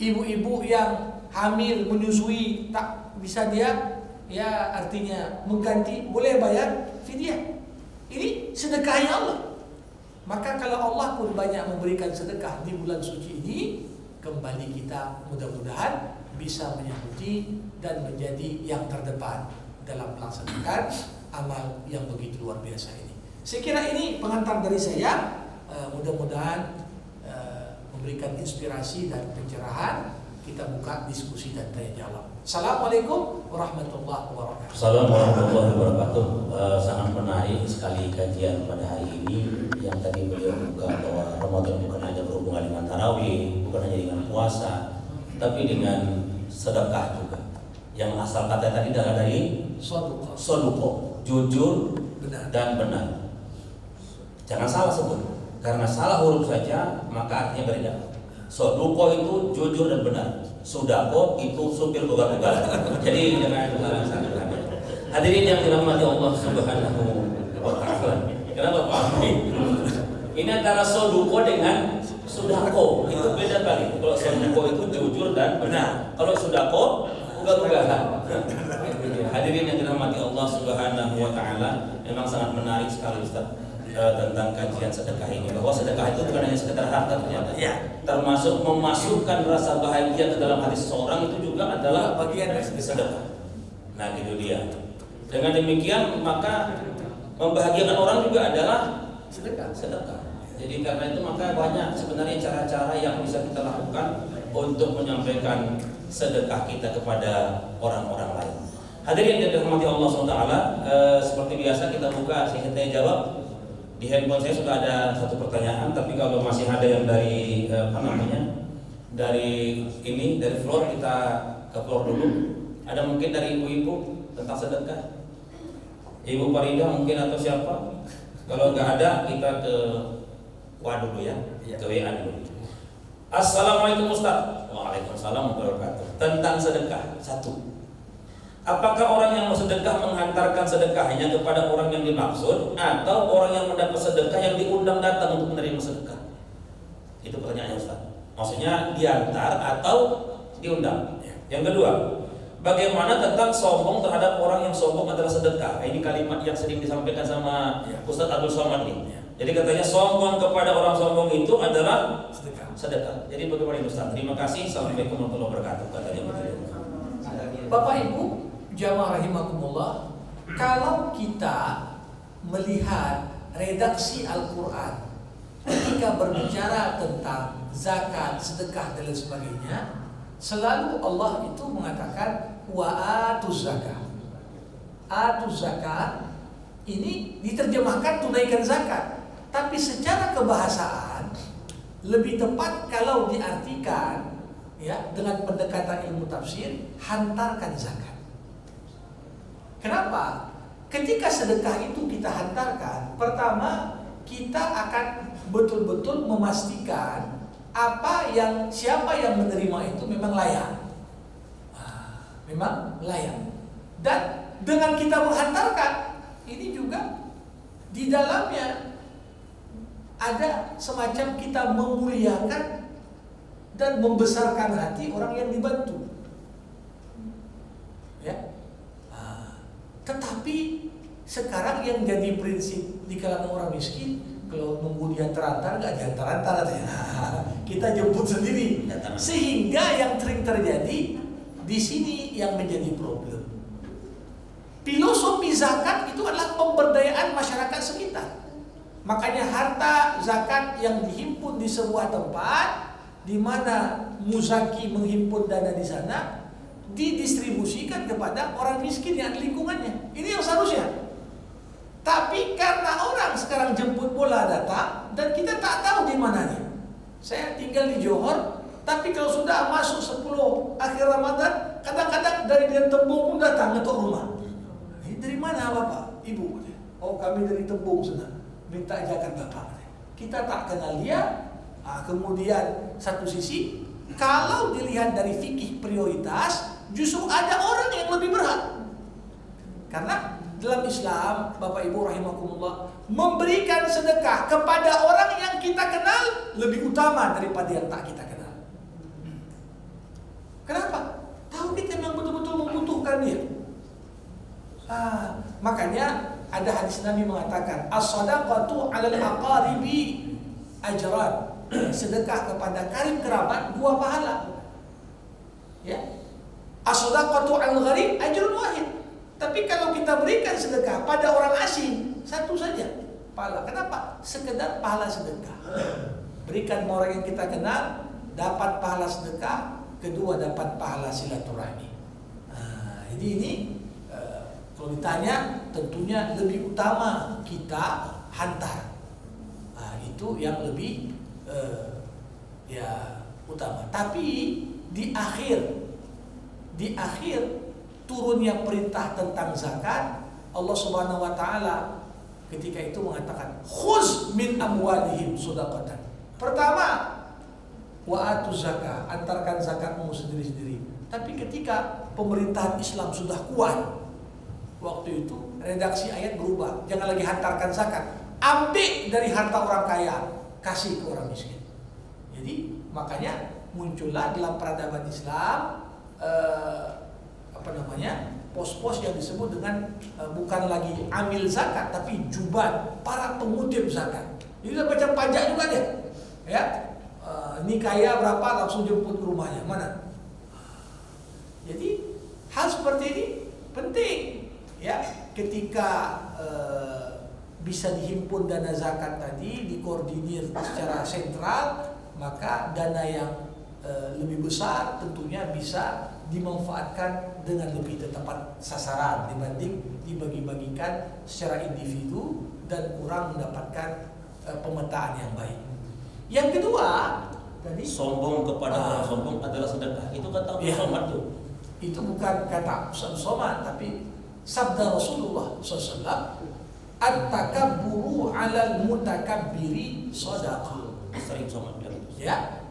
Ibu-ibu yang hamil menyusui tak bisa dia, ya artinya mengganti, boleh bayar fidyah. Ini sedekahnya Allah. Maka kalau Allah pun banyak memberikan sedekah di bulan suci ini, kembali kita mudah-mudahan bisa menyambut dan menjadi yang terdepan dalam melaksanakan amal yang begitu luar biasa ini. Saya kira ini pengantar dari saya, mudah-mudahan memberikan inspirasi dan pencerahan. Kita buka diskusi dan tanya jawab. Assalamualaikum warahmatullahi wabarakatuh. Assalamualaikum warahmatullahi wabarakatuh. Sangat menarik sekali kajian pada hari ini, yang tadi beliau buka bahwa Ramadan bukan hanya berhubungan dengan tarawih, bukan hanya dengan puasa, tapi dengan sedekah juga. Yang asal kata tadi adalah dari soduko, jujur dan benar. Jangan salah sebut, karena salah huruf saja maka artinya berbeda. Soduko itu jujur dan benar, sudako itu supir ugal-ugal. Jadi jangan salah. Hadirin yang dirahmati Allah Subhanahu wa Ta'ala. Kenapa Pak? Ini antara soduko dengan sudako itu beda kali. Kalau soduko itu jujur dan benar, kalau sudako ugal-ugalan. Hadirin yang dirahmati Allah Subhanahu wa Ta'ala, memang sangat menarik sekali Ustaz tentang kajian sedekah ini, bahwa sedekah itu bukan hanya sekedar harta ternyata, termasuk memasukkan rasa bahagia ke dalam hati seseorang, itu juga adalah bagian dari sedekah. Nah, gitu dia. Dengan demikian maka membahagiakan orang juga adalah sedekah. Jadi karena itu maka banyak sebenarnya cara-cara yang bisa kita lakukan untuk menyampaikan sedekah kita kepada orang-orang lain. Hadirin yang dirahmati Allah SWT, seperti biasa kita buka sesi tanya jawab. Di handphone saya sudah ada satu pertanyaan, tapi kalau masih ada yang dari dari floor, kita ke floor dulu. Ada mungkin dari ibu-ibu tentang sedekah? Ibu Farida mungkin atau siapa? Kalau nggak ada, kita ke WA dulu ya, ke WA dulu. Assalamualaikum Ustaz. Waalaikumsalam warahmatullahi wabarakatuh. Tentang sedekah, satu. Apakah orang yang bersedekah menghantarkan sedekahnya kepada orang yang dimaksud, atau orang yang mendapat sedekah yang diundang datang untuk menerima sedekah? Itu pertanyaannya Ustaz. Maksudnya diantar atau diundang? Yang kedua, bagaimana tentang sombong terhadap orang yang sombong adalah sedekah? Ini kalimat yang sering disampaikan sama Ustaz Abdul Somad nih. Jadi katanya sombong kepada orang sombong itu adalah sedekah. Jadi bagaimana Ustaz? Terima kasih. Assalamualaikum warahmatullahi wabarakatuh. Katanya begitu. Bapak Ibu jamaah rahimakumullah, kalau kita melihat redaksi Al-Quran ketika berbicara tentang zakat, sedekah dan lain sebagainya, selalu Allah itu mengatakan wa'atuz zakat. Atuz zakat ini diterjemahkan tunaikan zakat, tapi secara kebahasaan lebih tepat kalau diartikan ya dengan pendekatan ilmu tafsir, hantarkan zakat. Kenapa? Ketika sedekah itu kita hantarkan, pertama kita akan betul-betul memastikan siapa yang menerima itu memang layak. Memang layak. Dan dengan kita menghantarkan, ini juga di dalamnya ada semacam kita memuliakan dan membesarkan hati orang yang dibantu. Ya. Tetapi sekarang yang jadi prinsip di kalangan orang miskin, kalau nunggu dia terantar, nggak diantar-antar katanya. Kita jemput sendiri. Sehingga yang sering terjadi di sini yang menjadi problem. Filosofi zakat itu adalah pemberdayaan masyarakat sekitar. Makanya harta zakat yang dihimpun di sebuah tempat, di mana muzaki menghimpun dana di sana, didistribusikan kepada orang miskin yang di lingkungannya. Ini yang seharusnya. Tapi karena orang sekarang jemput bola datang dan kita tak tahu di mananya. Saya tinggal di Johor, tapi kalau sudah masuk 10 akhir Ramadan, kadang-kadang dari Tembung pun datang ke rumah. Ini dari mana Bapak? Ibu? Oh, kami dari Tembung sana. Minta ajakan Bapak. Kita tak kenal dia. Kemudian satu sisi, kalau dilihat dari fikih prioritas, justru ada orang yang lebih berhak. Karena dalam Islam, Bapak Ibu rahimakumullah, memberikan sedekah kepada orang yang kita kenal lebih utama daripada yang tak kita kenal. Kenapa? Tahu kita memang betul-betul membutuhkan dia. Makanya ada hadis Nabi mengatakan, as-sadaqatu 'alal aqaribi ajran. Sedekah kepada karib kerabat 2 pahala. Ya. As-sadaqatu 'alal gharib ajrun wahid. Tapi kalau kita berikan sedekah pada orang asing, 1 saja pahala. Kenapa? Sekedar pahala sedekah. Berikan orang yang kita kenal, dapat pahala sedekah. Kedua, dapat pahala silaturahmi. Jadi ini kalau ditanya, tentunya lebih utama kita hantar. Itu yang lebih utama. Tapi di akhir turunnya perintah tentang zakat, Allah Subhanahu wa taala ketika itu mengatakan, khuz min amwalihim shadaqatan. Pertama, wa atu zakah, antarkan zakatmu sendiri-sendiri. Tapi ketika pemerintahan Islam sudah kuat, waktu itu redaksi ayat berubah. Jangan lagi hantarkan zakat, ambil dari harta orang kaya, kasih ke orang miskin. Jadi makanya muncullah dalam peradaban Islam pos-pos yang disebut dengan bukan lagi amil zakat, tapi juban, para pengutip zakat. Ini udah macam pajak juga deh. Ya. Ini kaya berapa, langsung jemput ke rumahnya. Mana? Jadi hal seperti ini penting. Ya, ketika bisa dihimpun dana zakat tadi, dikoordinir secara sentral, maka dana yang lebih besar tentunya bisa dimanfaatkan dengan lebih tepat sasaran dibanding dibagi-bagikan secara individu dan kurang mendapatkan pemetaan yang baik. Yang kedua, tadi sombong kepada orang sombong adalah sedekah. Itu kata Ustaz Somad tuh. Itu bukan kata Ustaz Somad, tapi sabda Rasulullah SAW, at-takabburu 'alal mutakabbiri shadaqah. Sering Somad bilang itu. Ya.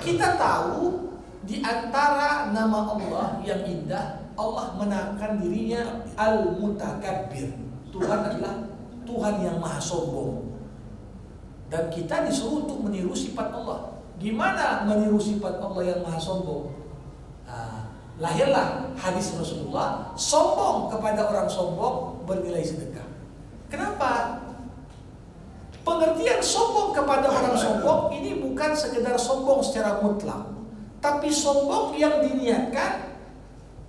Kita tahu di antara nama Allah yang indah, Allah menaikkan dirinya Al-Mutakabbir. Tuhan adalah Tuhan yang maha sombong. Dan kita disuruh untuk meniru sifat Allah. Gimana meniru sifat Allah yang maha sombong? Lahirlah hadis Rasulullah, sombong kepada orang sombong bernilai sedekah. Kenapa? Pengertian sombong kepada orang sombong ini bukan sekedar sombong secara mutlak, tapi sombong yang diniatkan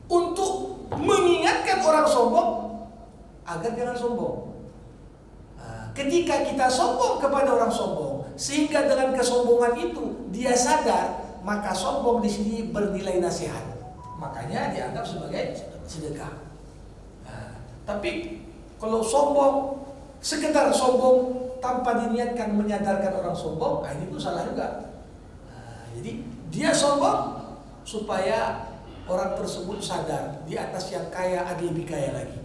untuk mengingatkan orang sombong agar jangan sombong. Ketika kita sombong kepada orang sombong, sehingga dengan kesombongan itu dia sadar, maka sombong di sini bernilai nasihat. Makanya dianggap sebagai sedekah. Tapi kalau sombong, sekedar sombong tanpa diniatkan menyadarkan orang sombong, ini pun salah juga. Jadi dia sombong supaya orang tersebut sadar di atas yang kaya ada lebih kaya lagi.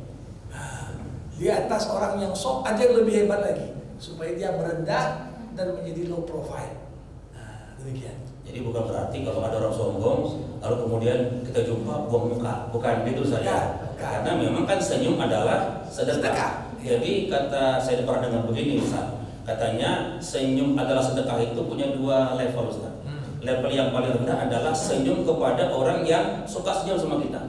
Di atas orang yang sok ada yang lebih hebat lagi, supaya dia merendah dan menjadi low profile. Nah, demikian. Jadi bukan berarti kalau ada orang sombong lalu kemudian kita jumpa buang muka, bukan gitu saja. Karena memang kan senyum adalah sedekah. Jadi kata saya pernah dengar begini Ustaz, katanya senyum adalah sedekah itu punya dua level Ustaz. Level yang paling rendah adalah senyum kepada orang yang suka senyum sama kita.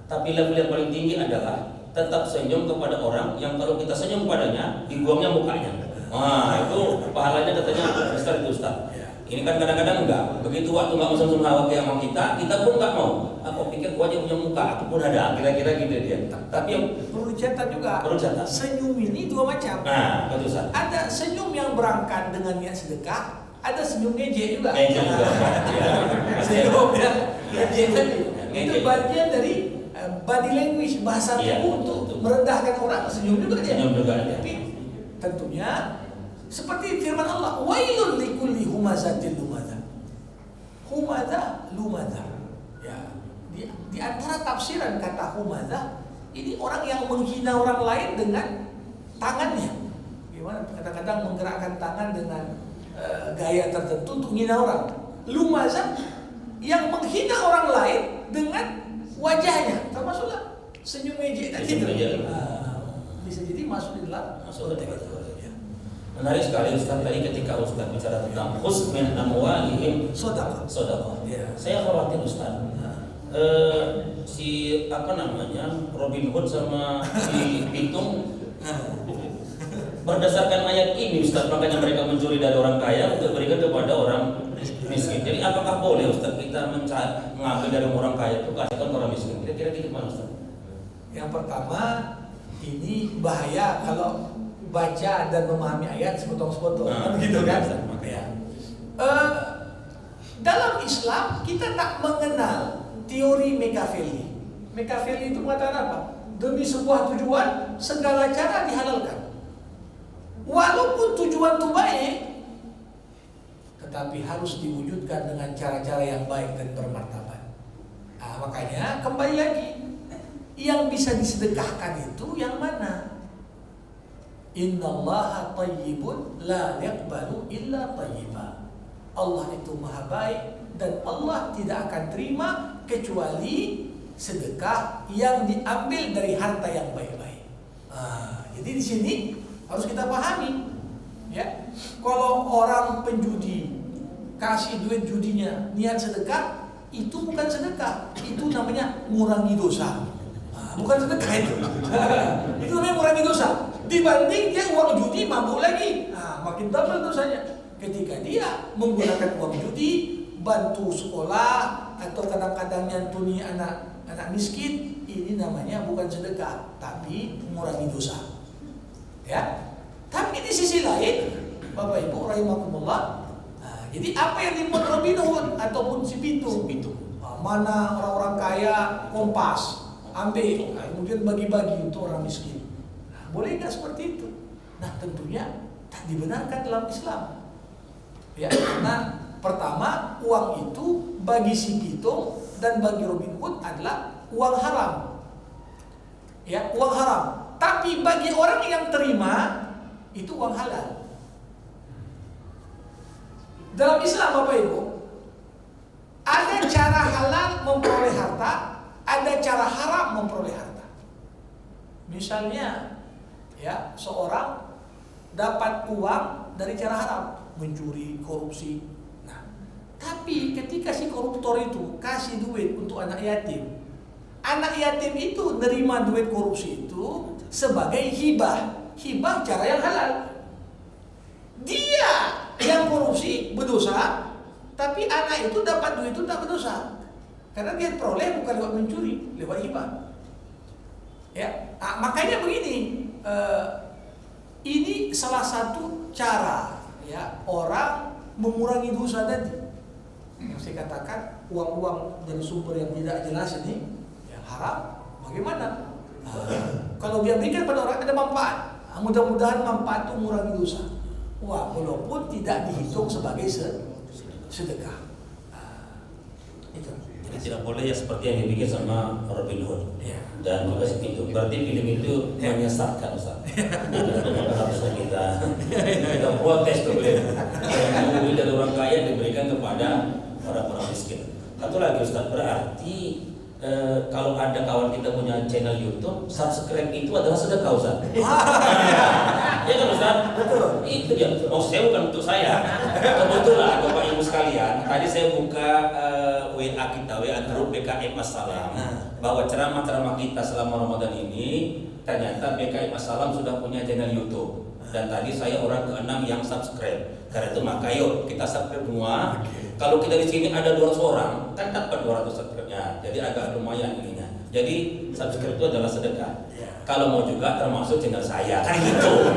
Tapi level yang paling tinggi adalah tetap senyum kepada orang yang kalau kita senyum padanya dibuangnya mukanya. Wah, itu pahalanya katanya besar itu Ustaz. Ini kan kadang-kadang enggak. Begitu waktu enggak usah sama sama kita pun enggak mau. Aku pikir gua aja punya muka, aku pun ada. Kira-kira gitu dia. Tapi yang Perlu dicatat juga. perlu catat. Senyum ini dua macam. Nah, betul Ustaz. Ada senyum yang berangkat dengan niat sedekah, ada senyum ngejek juga. Ngejek juga. Senyum yang ngejek tadi. Itu Ngejek. bagian dari body language, bahasa Iya, tubuh untuk betul. merendahkan orang. Senyum juga dia. Senyum juga dia. Tapi tentunya seperti firman Allah, wailun likulli humazatil lumaza. Humaza lumaza. Ya, di antara tafsiran kata humaza, ini orang yang menghina orang lain dengan tangannya. Gimana? Kadang-kadang menggerakkan tangan dengan gaya tertentu untuk menghina orang. Lumaza yang menghina orang lain dengan wajahnya, termasuklah senyum ejek tadi. Bisa jadi masuk di dalam Masuk. Menarik sekali Ustaz tadi ketika Ustaz bicara tentang khus min amwalihim sedekah. Ya. Saya khawatir Ustaz. Si Robin Hood sama si Pitung berdasarkan ayat ini Ustaz, makanya mereka mencuri dari orang kaya untuk berikan kepada orang miskin. Jadi apakah boleh Ustaz kita mengambil dari orang kaya itu kasihkan ke orang miskin? Kira-kira gitu mana Ustaz? Yang pertama, ini bahaya kalau baca dan memahami ayat sepotong-sepotong, gitu kan? Ya. Dalam Islam kita tak mengenal teori Machiavelli. Machiavelli itu mengatakan apa? Demi sebuah tujuan segala cara dihalalkan. Walaupun tujuan itu baik, tetapi harus diwujudkan dengan cara-cara yang baik dan bermartabat. Nah, makanya kembali lagi, yang bisa disedekahkan itu yang mana? Innallaha thayyibun la yaqbalu illa thayyiba. Allah itu maha baik dan Allah tidak akan terima kecuali sedekah yang diambil dari harta yang baik-baik. Jadi di sini harus kita pahami, ya. Kalau orang penjudi kasih duit judinya niat sedekah, itu bukan sedekah, itu namanya ngurangi dosa. Bukan sedekah itu. Itu namanya ngurangi dosa. Dibanding dia uang judi mabuk lagi, makin double dosanya. Ketika dia menggunakan uang judi bantu sekolah atau kadang-kadang nyantuni anak miskin, ini namanya bukan sedekah, tapi mengurangi dosa. Ya. Tapi di sisi lain, Bapak Ibu rahimakumullah, jadi apa yang dibuat Robin Hood ataupun si Pitung, mana orang-orang kaya kompas, ambil, kemudian bagi-bagi untuk orang miskin. Boleh nggak seperti itu? Nah, tentunya tak dibenarkan dalam Islam. Ya, karena pertama uang itu bagi si Pitung dan bagi Robin Hood adalah uang haram. Ya, uang haram. Tapi bagi orang yang terima itu uang halal. Dalam Islam Bapak Ibu, ada cara halal memperoleh harta, ada cara haram memperoleh harta. Misalnya, ya, seorang dapat uang dari cara haram, mencuri, korupsi. Nah, tapi ketika si koruptor itu kasih duit untuk anak yatim itu nerima duit korupsi itu sebagai hibah. Hibah cara yang halal. Dia yang korupsi berdosa, tapi anak itu dapat duit itu tak berdosa. Karena dia peroleh bukan lewat mencuri, lewat hibah. Ya, makanya begini, ini salah satu cara, ya, orang mengurangi dosa tadi. Yang saya katakan uang-uang dari sumber yang tidak jelas ini, ya, haram. Bagaimana? Kalau dia berikan pada orang ada manfaat, mudah-mudahan manfaat itu mengurangi dosa. Wah, walaupun tidak dihitung sebagai sedekah. Itu. tidak boleh ya seperti yang dibikin sama Robin Hood. Ya. Dan juga itu berarti film itu menyesatkan Ustaz. Maka harusnya kita protes tuh beliau. Yang duit dari orang kaya diberikan kepada orang-orang miskin. Satu lagi Ustaz, berarti kalau ada kawan kita punya channel YouTube, subscribe itu adalah sedekah Ustaz. Ya kan Ustaz? Betul. Itu ya. Oh, saya bukan untuk saya. Kebetulan Bapak Ibu sekalian, tadi saya buka WA kita, WA grup BKM Assalam, bahwa ceramah-ceramah kita selama Ramadan ini ternyata BKM Assalam sudah punya channel YouTube. Dan tadi saya orang ke-6 yang subscribe. Karena itu maka yuk kita subscribe semua. Kalau kita di sini ada 200 orang, kan dapat 200 subscribe-nya. Jadi agak lumayan ininya. Jadi subscribe itu adalah sedekah. Kalau mau juga termasuk channel saya, kan gitu.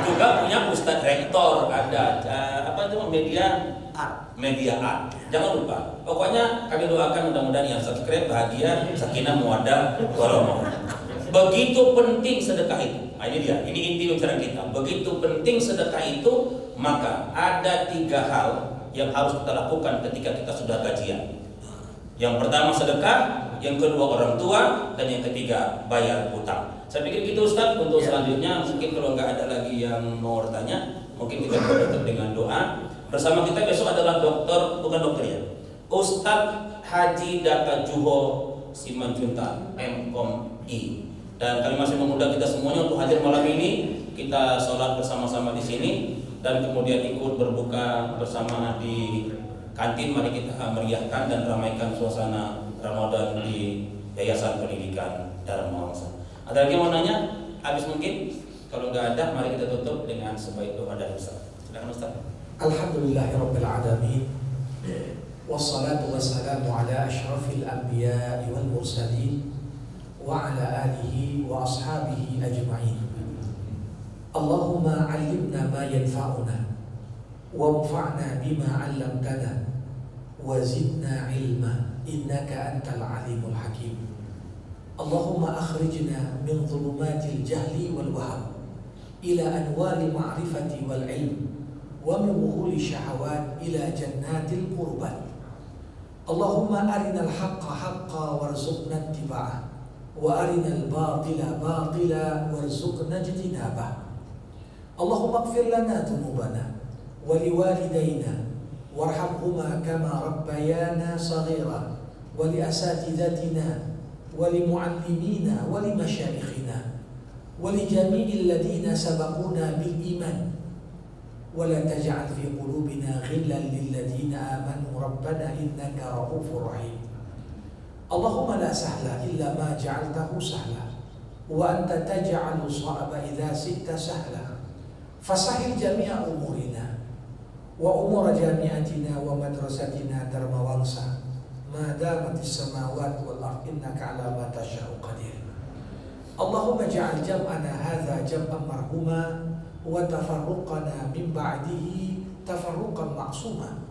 Juga punya Ustadz Rektor, ada apa itu media art. Jangan lupa. Pokoknya kami doakan mudah-mudahan yang subscribe bahagia, sakinah, mawaddah, warahmah. Begitu penting sedekah itu. Nah, ini dia. Ini inti pembicaraan kita. Begitu penting sedekah itu, maka ada 3 hal yang harus kita lakukan ketika kita sudah gajian. Yang pertama sedekah, yang kedua orang tua, dan yang ketiga bayar hutang. Saya pikir gitu Ustaz. Untuk selanjutnya mungkin kalau nggak ada lagi yang mau bertanya, mungkin kita tutup dengan doa. Bersama kita besok adalah Ustadz Haji Data Juho Simanjuntak MKOMI. Dan kami masih mengundang kita semuanya untuk hadir malam ini. Kita sholat bersama-sama di sini dan kemudian ikut berbuka bersama di kantin. Mari kita meriahkan dan ramaikan suasana Ramadan di Yayasan Pendidikan Dharma Wangsa. Ada lagi mau nanya? Habis mungkin? Kalau nggak ada, mari kita tutup dengan sebaik doa dari Ustaz. Silakan Ustaz. Alhamdulillahirabbil alamin. Wassalatu wassalamu ala asyrafil anbiya'i wal mursalin wa ala alihi wa ashabihi ajma'in. Allahumma 'allimna ma yanfa'una wanfa'na bima 'allamtana wa zidna 'ilma innaka antal 'alimul hakim. Allahumma akhrijna min dhulumatil jahli wal waham ila anwari ma'rifati wal ilm wa min wuhuli syahawat ila jannatil qurbat. Allahumma arinal haqqa haqqa warzuqna ittiba'ah wa arinal batila batila warzuqna ijtinabah. Allahumma ighfir lana dhunubana wa liwalidayna warhamhuma kama rabbayana saghira wa li asatidatina wa li muallimina wa li masyayikhina wa li jami'il ladina sabaquna bil iman wa la taj'al fi qulubina ghillan lil ladina amanu rabbana innaka ra'ufur rahim. Allahumma la sahla illa ma ja'altahu sahla wa anta taj'alu sa'aba idza sitta sahla. Fasahil jami'a umurina wa umur jami'atina wa madrasatina Dharma Wangsa ma damatis samawati wal ardi innaka 'ala ma tasha'u qadir. Allahumma ja'al jam'ana hadza jam'an marhuma wa tafarruqana min ba'dihi tafarruqan ma'suma.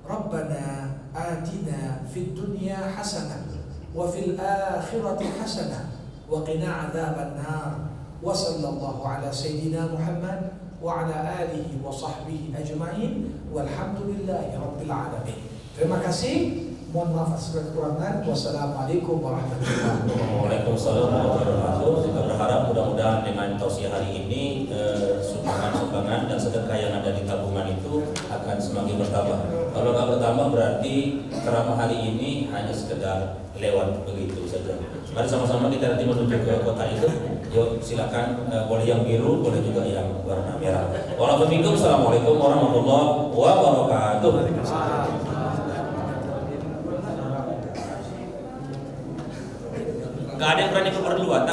Rabbana atina fid dunya hasanah wa fil akhirati hasanah wa qina 'adzaban nar. Wa sallallahu ala sayyidina Muhammad wa ala alihi wa sahbihi ajma'in walhamdulillahi rabbil alamin. Terima kasih. Mohon maaf atas kekurangan. Wassalamualaikum warahmatullahi wabarakatuh. Waalaikumsalam warahmatullahi wabarakatuh. Kita berharap mudah-mudahan dengan tausiah hari ini sumbangan dan sedekah yang ada di tabungan itu akan semakin bertambah. Kalau nggak bertambah berarti ceramah hari ini hanya sekedar lewat begitu saja. Mari sama-sama kita nanti menuju ke kota itu. Yuk silakan, boleh yang biru, boleh juga yang warna merah. Wassalamualaikum warahmatullahi wabarakatuh. Gak ada yang berani keluar duluan.